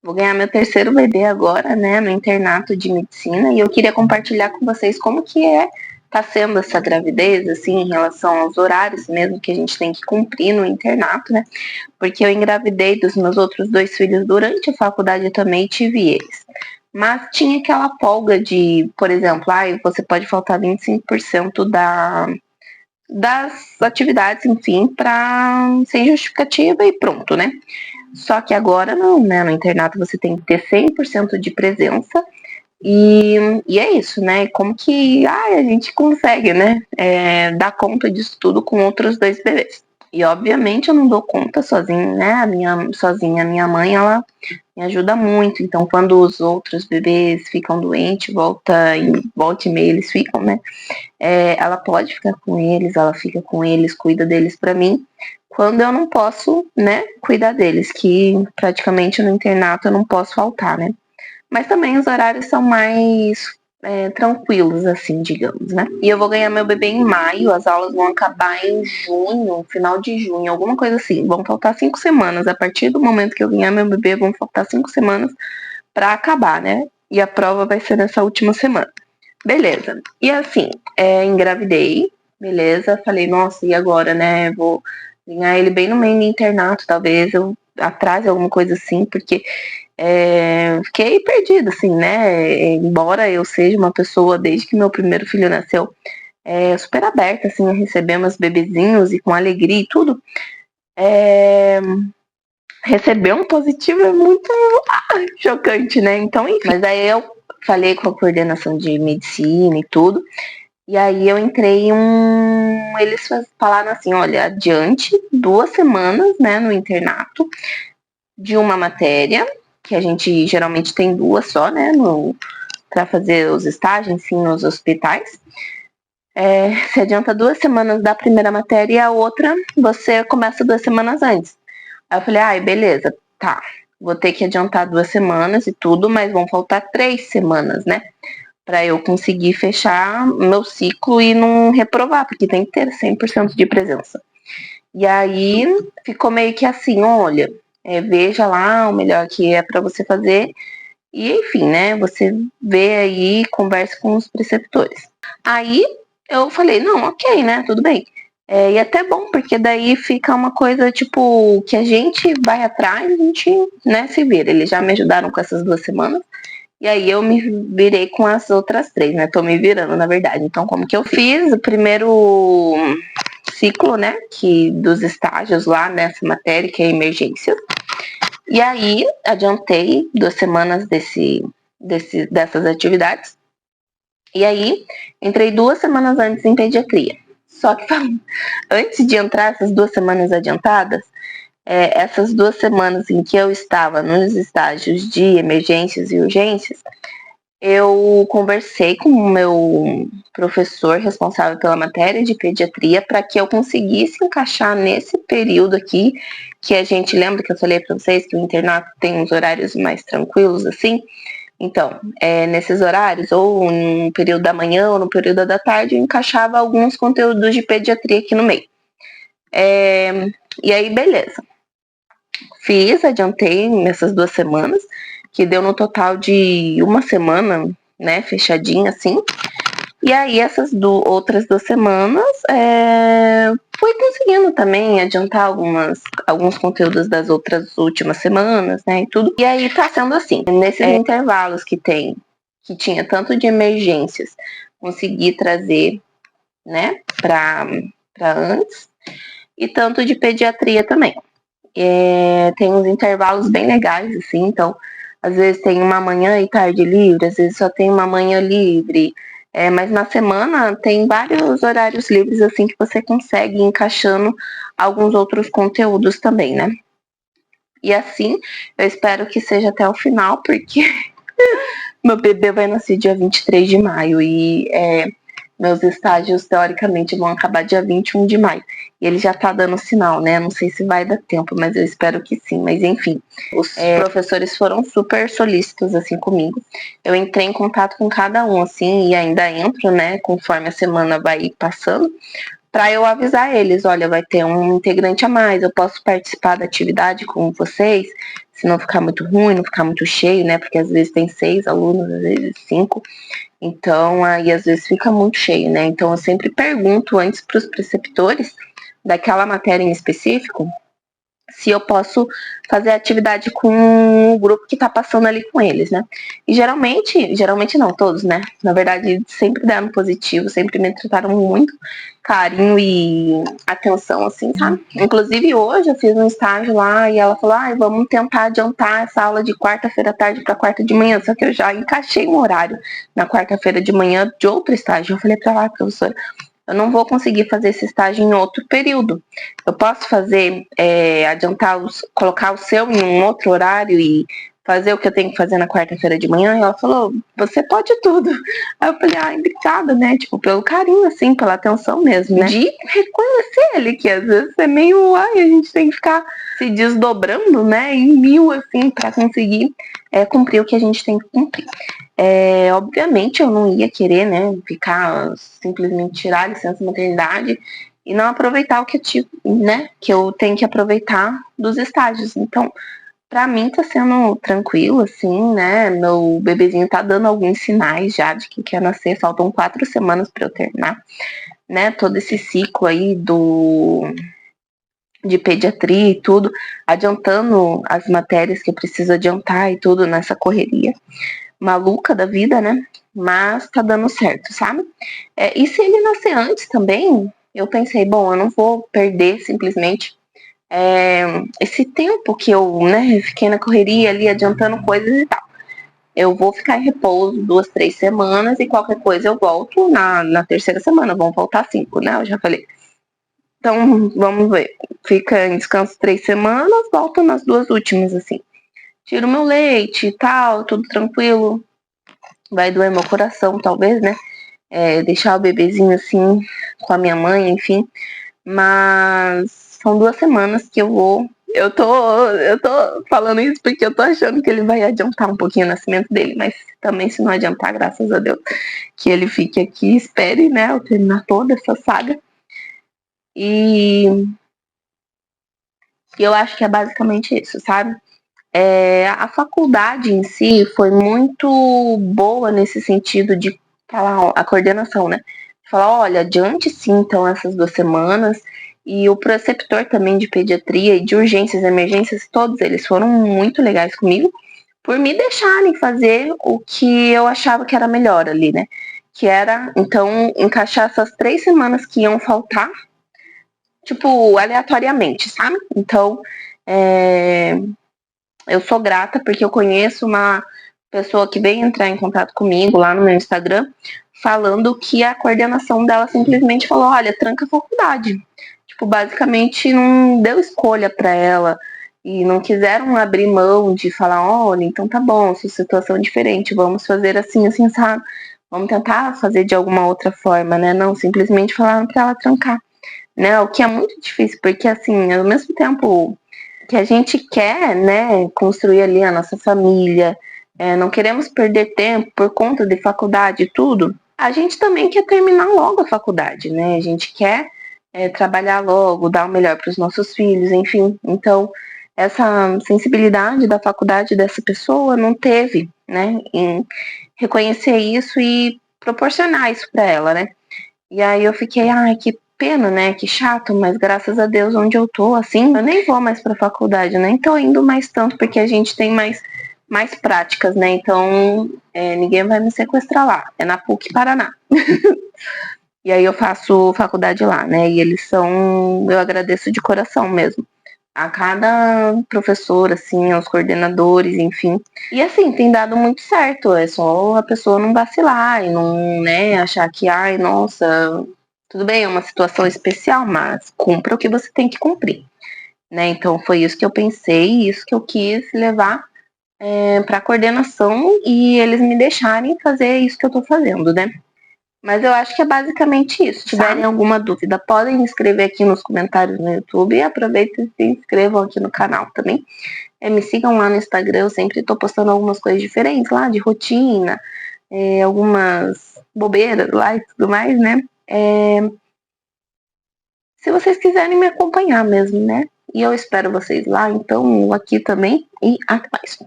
Vou ganhar meu terceiro bebê agora, né, no internato de medicina, e eu queria compartilhar com vocês como que tá sendo essa gravidez, assim, em relação aos horários mesmo que a gente tem que cumprir no internato, né, porque eu engravidei dos meus outros 2 filhos durante a faculdade, eu também tive eles. Mas tinha aquela folga de, por exemplo, você pode faltar 25% das atividades, enfim, sem justificativa e pronto, né? Só que agora não, né? No internato você tem que ter 100% de presença e é isso, né? Como que a gente consegue, né? Dar conta disso tudo com outros 2 bebês. E obviamente eu não dou conta sozinha, né? A minha mãe, ela me ajuda muito. Então, quando os outros bebês ficam doentes, volta e meia eles ficam, né? Ela pode ficar com eles, ela fica com eles, cuida deles pra mim. Quando eu não posso, né, cuidar deles, que praticamente no internato eu não posso faltar, né? Mas também os horários são mais tranquilos, assim, digamos, né? E eu vou ganhar meu bebê em maio, as aulas vão acabar em junho, final de junho, alguma coisa assim. Vão faltar 5 semanas. A partir do momento que eu ganhar meu bebê, vão faltar 5 semanas para acabar, né? E a prova vai ser nessa última semana. Beleza. E assim, engravidei, beleza? Falei, nossa, e agora, né? Vou ganhar ele bem no meio do internato, talvez eu atrase alguma coisa assim, porque fiquei perdida, assim, né? Embora eu seja uma pessoa, desde que meu primeiro filho nasceu, super aberta, assim, a receber meus bebezinhos e com alegria e tudo, receber um positivo é muito chocante, né? Então, enfim. Mas aí eu falei com a coordenação de medicina e tudo, e aí eu entrei eles falaram assim, olha, adiante 2 semanas, né, no internato, de uma matéria, que a gente geralmente tem 2 só, né, para fazer os estágios, enfim, nos hospitais. Se adianta 2 semanas da primeira matéria e a outra você começa 2 semanas antes. Aí eu falei, beleza, tá, vou ter que adiantar 2 semanas e tudo, mas vão faltar 3 semanas, né? Pra eu conseguir fechar meu ciclo e não reprovar, porque tem que ter 100% de presença. E aí ficou meio que assim, olha, veja lá o melhor que é para você fazer e enfim, né, você vê aí, converse com os preceptores. Aí eu falei, não, ok, né, tudo bem. E é até bom, porque daí fica uma coisa, tipo, que a gente vai atrás, a gente, né, se vira. Eles já me ajudaram com essas 2 semanas. E aí eu me virei com as outras 3, né? Tô me virando, na verdade. Então, como que eu fiz? O primeiro ciclo, né? Dos estágios lá nessa matéria, que é emergência. E aí, adiantei 2 semanas dessas atividades. E aí, entrei 2 semanas antes em pediatria. Só que antes de entrar essas 2 semanas adiantadas, essas 2 semanas em que eu estava nos estágios de emergências e urgências, eu conversei com o meu professor responsável pela matéria de pediatria para que eu conseguisse encaixar nesse período aqui, que a gente lembra que eu falei para vocês que o internato tem uns horários mais tranquilos assim. Então, nesses horários, ou no período da manhã ou no período da tarde, eu encaixava alguns conteúdos de pediatria aqui no meio. E aí, beleza. Adiantei nessas 2 semanas, que deu no total de 1 semana, né, fechadinha assim. E aí essas outras 2 semanas fui conseguindo também adiantar alguns conteúdos das outras últimas semanas, né, e tudo. E aí tá sendo assim, nesses intervalos que tinha tanto de emergências, consegui trazer, né, pra antes, e tanto de pediatria também. Tem uns intervalos bem legais, assim, então, às vezes tem uma manhã e tarde livre, às vezes só tem uma manhã livre, mas na semana tem vários horários livres, assim, que você consegue ir encaixando alguns outros conteúdos também, né? E assim, eu espero que seja até o final, porque meu bebê vai nascer dia 23 de maio e meus estágios, teoricamente, vão acabar dia 21 de maio. E ele já tá dando sinal, né? Não sei se vai dar tempo, mas eu espero que sim. Mas enfim, os professores foram super solícitos, assim, comigo. Eu entrei em contato com cada um, assim, e ainda entro, né? Conforme a semana vai passando, para eu avisar eles, olha, vai ter um integrante a mais, eu posso participar da atividade com vocês? se não ficar muito ruim, não ficar muito cheio, né? Porque às vezes tem 6 alunos, às vezes 5. Então, aí às vezes fica muito cheio, né? Então, eu sempre pergunto antes para os preceptores daquela matéria em específico se eu posso fazer atividade com o grupo que tá passando ali com eles, né? E geralmente não, todos, né? Na verdade, sempre deram positivo, sempre me trataram muito carinho e atenção, assim, sabe? Inclusive, hoje eu fiz um estágio lá e ela falou, vamos tentar adiantar essa aula de quarta-feira à tarde para quarta de manhã, só que eu já encaixei um horário na quarta-feira de manhã de outro estágio. Eu falei pra ela, professora, eu não vou conseguir fazer esse estágio em outro período. Eu posso fazer, colocar o seu em um outro horário e fazer o que eu tenho que fazer na quarta-feira de manhã? E ela falou, você pode tudo. Aí eu falei, obrigada, né? Tipo, pelo carinho, assim, pela atenção mesmo, né? De reconhecer ele, que às vezes é meio, a gente tem que ficar se desdobrando, né? Em mil, assim, pra conseguir cumprir o que a gente tem que cumprir. Obviamente eu não ia querer, né, simplesmente tirar a licença maternidade e não aproveitar o que eu tenho que aproveitar dos estágios. Então, pra mim tá sendo tranquilo, assim, né, meu bebezinho tá dando alguns sinais já de que quer nascer, faltam 4 semanas pra eu terminar, né, todo esse ciclo aí de pediatria e tudo, adiantando as matérias que eu preciso adiantar e tudo nessa correria maluca da vida, né? Mas tá dando certo, sabe? E se ele nascer antes também, eu pensei, bom, eu não vou perder simplesmente esse tempo que eu, né, fiquei na correria ali adiantando coisas e tal. Eu vou ficar em repouso 2, 3 semanas e qualquer coisa eu volto na terceira semana. Vão voltar 5, né? Eu já falei. Então, vamos ver. Fica em descanso 3 semanas, volta nas 2 últimas, assim. Tiro meu leite e tal, tudo tranquilo. Vai doer meu coração, talvez, né? Deixar o bebezinho assim com a minha mãe, enfim. Mas são 2 semanas que eu vou. Eu tô falando isso porque eu tô achando que ele vai adiantar um pouquinho o nascimento dele, mas também se não adiantar, graças a Deus, que ele fique aqui, espere, né, eu terminar toda essa saga. E eu acho que é basicamente isso, sabe? A faculdade em si foi muito boa nesse sentido de falar, a coordenação, né? Falar, olha, adiante sim, então, essas 2 semanas. E o preceptor também de pediatria e de urgências e emergências, todos eles foram muito legais comigo, por me deixarem fazer o que eu achava que era melhor ali, né? Que era, então, encaixar essas 3 semanas que iam faltar, tipo, aleatoriamente, sabe? Então, eu sou grata porque eu conheço uma pessoa que veio entrar em contato comigo lá no meu Instagram, falando que a coordenação dela simplesmente falou, olha, tranca a faculdade. Tipo, basicamente não deu escolha para ela e não quiseram abrir mão de falar, olha, então tá bom, sua situação é diferente, vamos fazer assim, assim, sabe? Vamos tentar fazer de alguma outra forma, né? Não, simplesmente falaram para ela trancar, né? O que é muito difícil, porque assim, ao mesmo tempo que a gente quer, né, construir ali a nossa família, não queremos perder tempo por conta de faculdade e tudo, a gente também quer terminar logo a faculdade, né? A gente quer trabalhar logo, dar o melhor para os nossos filhos, enfim. Então, essa sensibilidade da faculdade dessa pessoa não teve, né, em reconhecer isso e proporcionar isso para ela, né? E aí eu fiquei, que pena, né? Que chato, mas graças a Deus onde eu tô, assim, eu nem vou mais pra faculdade, nem tô indo mais tanto, porque a gente tem mais práticas, né? Então, ninguém vai me sequestrar lá. É na PUC Paraná. E aí eu faço faculdade lá, né? E eles eu agradeço de coração mesmo. A cada professor, assim, aos coordenadores, enfim. E assim, tem dado muito certo. É só a pessoa não vacilar e não, né, achar que, nossa, tudo bem, é uma situação especial, mas cumpra o que você tem que cumprir, né? Então foi isso que eu pensei, isso que eu quis levar para a coordenação e eles me deixarem fazer isso que eu tô fazendo, né? Mas eu acho que é basicamente isso. Se tiverem alguma dúvida, podem me escrever aqui nos comentários no YouTube e aproveitem e se inscrevam aqui no canal também. Me sigam lá no Instagram, eu sempre tô postando algumas coisas diferentes lá, de rotina, algumas bobeiras lá e tudo mais, né? Se vocês quiserem me acompanhar mesmo, né? E eu espero vocês lá, então, aqui também. E até mais.